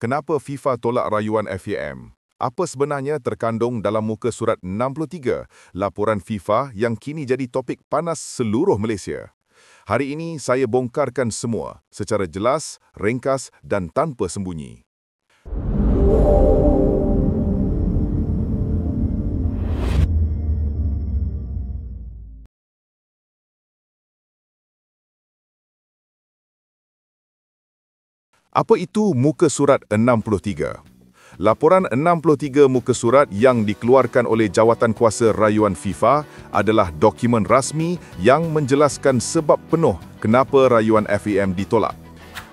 Kenapa FIFA tolak rayuan FAM? Apa sebenarnya terkandung dalam muka surat 63, laporan FIFA yang kini jadi topik panas seluruh Malaysia? Hari ini saya bongkarkan semua secara jelas, ringkas dan tanpa sembunyi. Apa itu muka surat 63? Laporan 63 muka surat yang dikeluarkan oleh Jawatankuasa Rayuan FIFA adalah dokumen rasmi yang menjelaskan sebab penuh kenapa rayuan FAM ditolak.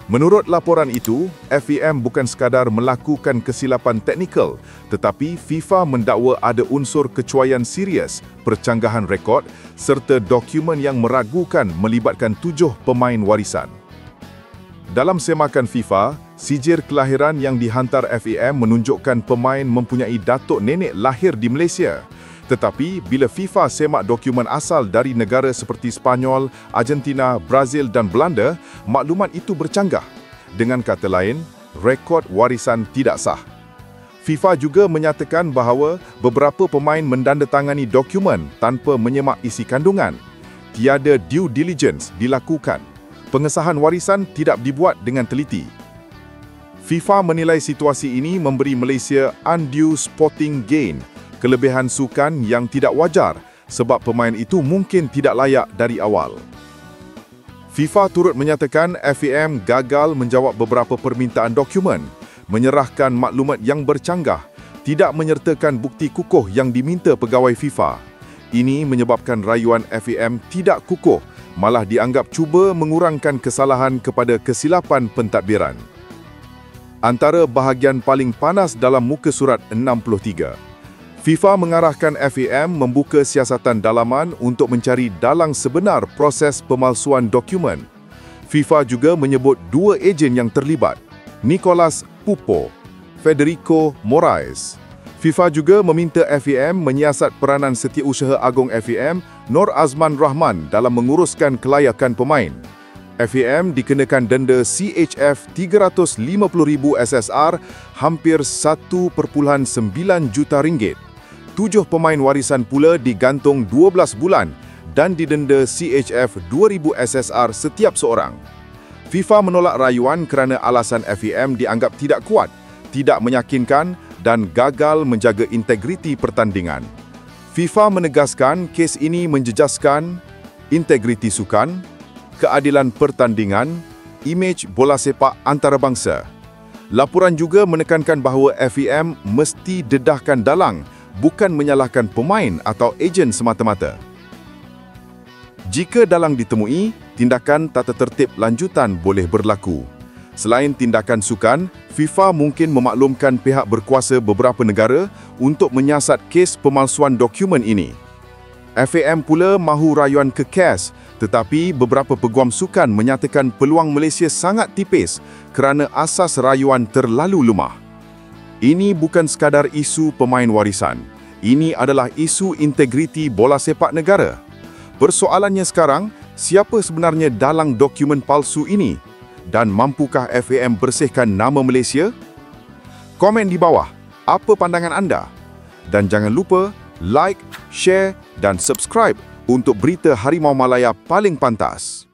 Menurut laporan itu, FAM bukan sekadar melakukan kesilapan teknikal, tetapi FIFA mendakwa ada unsur kecuaian serius, percanggahan rekod serta dokumen yang meragukan melibatkan 7 pemain warisan. Dalam semakan FIFA, sijil kelahiran yang dihantar FAM menunjukkan pemain mempunyai datuk nenek lahir di Malaysia. Tetapi bila FIFA semak dokumen asal dari negara seperti Spanyol, Argentina, Brazil dan Belanda, maklumat itu bercanggah. Dengan kata lain, rekod warisan tidak sah. FIFA juga menyatakan bahawa beberapa pemain mendandatangani dokumen tanpa menyemak isi kandungan. Tiada due diligence dilakukan. Pengesahan warisan tidak dibuat dengan teliti. FIFA menilai situasi ini memberi Malaysia undue sporting gain, kelebihan sukan yang tidak wajar sebab pemain itu mungkin tidak layak dari awal. FIFA turut menyatakan FAM gagal menjawab beberapa permintaan dokumen, menyerahkan maklumat yang bercanggah, tidak menyertakan bukti kukuh yang diminta pegawai FIFA. Ini menyebabkan rayuan FAM tidak kukuh, malah dianggap cuba mengurangkan kesalahan kepada kesilapan pentadbiran. Antara bahagian paling panas dalam muka surat 63, FIFA mengarahkan FAM membuka siasatan dalaman untuk mencari dalang sebenar proses pemalsuan dokumen. FIFA juga menyebut 2 ejen yang terlibat, Nicolas Pupo, Federico Moraes. FIFA juga meminta FAM menyiasat peranan Setiausaha Agong FAM, Nur Azman Rahman dalam menguruskan kelayakan pemain. FAM dikenakan denda CHF 350,000 SSR, hampir 1.9 juta ringgit. 7 pemain warisan pula digantung 12 bulan dan didenda CHF 2,000 SSR setiap seorang. FIFA menolak rayuan kerana alasan FAM dianggap tidak kuat, tidak meyakinkan dan gagal menjaga integriti pertandingan. FIFA menegaskan kes ini menjejaskan integriti sukan, keadilan pertandingan, imej bola sepak antarabangsa. Laporan juga menekankan bahawa FAM mesti dedahkan dalang, bukan menyalahkan pemain atau ejen semata-mata. Jika dalang ditemui, tindakan tata tertib lanjutan boleh berlaku. Selain tindakan sukan, FIFA mungkin memaklumkan pihak berkuasa beberapa negara untuk menyiasat kes pemalsuan dokumen ini. FAM pula mahu rayuan ke CAS, tetapi beberapa peguam sukan menyatakan peluang Malaysia sangat tipis kerana asas rayuan terlalu lemah. Ini bukan sekadar isu pemain warisan. Ini adalah isu integriti bola sepak negara. Persoalannya sekarang, siapa sebenarnya dalang dokumen palsu ini? Dan mampukah FAM bersihkan nama Malaysia? Komen di bawah, apa pandangan anda? Dan jangan lupa like, share dan subscribe untuk berita Harimau Malaya paling pantas.